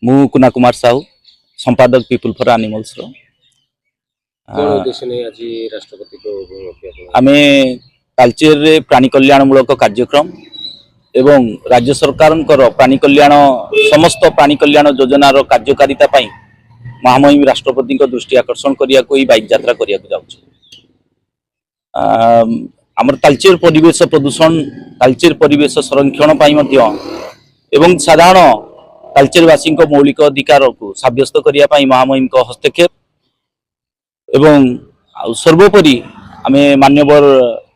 मु कुना कुमार साहू संपादक पीपुल फॉर एनिमल्स रो आमे तालचेर रे प्राणी कल्याण मूलक कार्यक्रम एवं राज्य सरकार प्राणी कल्याण समस्त प्राणी कल्याण योजनार कार्यकारिता पाई महामहिम राष्ट्रपति दृष्टि आकर्षण करिया को बाइक यात्रा करिया को जाउछ। आमर तालचेर परिवेश प्रदूषण तालचेर परिवेश संरक्षण पाई मध्य एवं साधारण तालचेरवासी मौलिक अधिकार को साब्यस्त करिया पाई महामहिम को हस्तक्षेप एवं सर्वोपरि आमे मान्यवर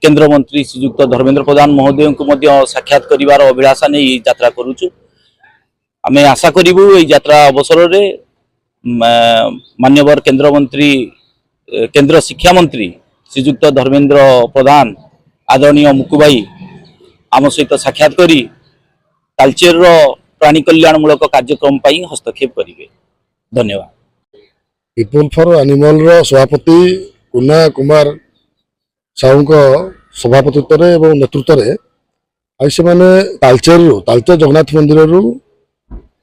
केंद्र मंत्री श्रीयुक्त धर्मेंद्र प्रधान महोदय को मध्य साक्षात करिवार अभिलाषा नहीं यात्रा करूछु। आमे आशा करिबु ए यात्रा अवसर रे मान्यवर केंद्र मंत्री केंद्र शिक्षा मंत्री श्रीयुक्त धर्मेंद्र प्रधान आदरणीय मुकुबाई आम सहित साक्षात करी तालचेर प्राणी कल्याण मूलक कार्यक्रम पाई हस्तक्षेप करिवे। धन्यवाद। पीपुल फॉर एनिमल रो सभापति कुना कुमार साहू को सभापतित्व एवं नेतृत्व रे आई से माने तालचेर जगन्नाथ मंदिर रु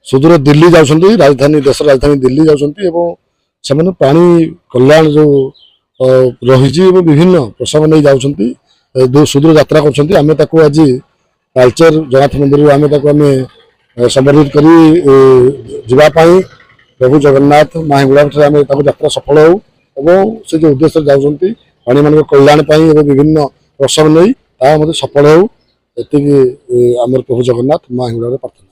सुदूर दिल्ली जाउछंती राजधानी देश राजधानी दिल्ली जाउछंती एवं से माने प्राणी कल्याण जो रही विभिन्न प्रसंग नहीं जाउछंती सुदूर यात्रा करछंती। आमे ताको आज तालचेर जगन्नाथ मंदिर आमे ताको आमे संबोधित करी जीवा पाई प्रभु जगन्नाथ माहिगुड़ा आम यात्रा सफल हो और से जो उद्देश्य जाऊँगी प्राणी मान कल्याण विभिन्न प्रसंग नहीं सफल हो आमर प्रभु जगन्नाथ माहिगुड़ा प्रार्थना।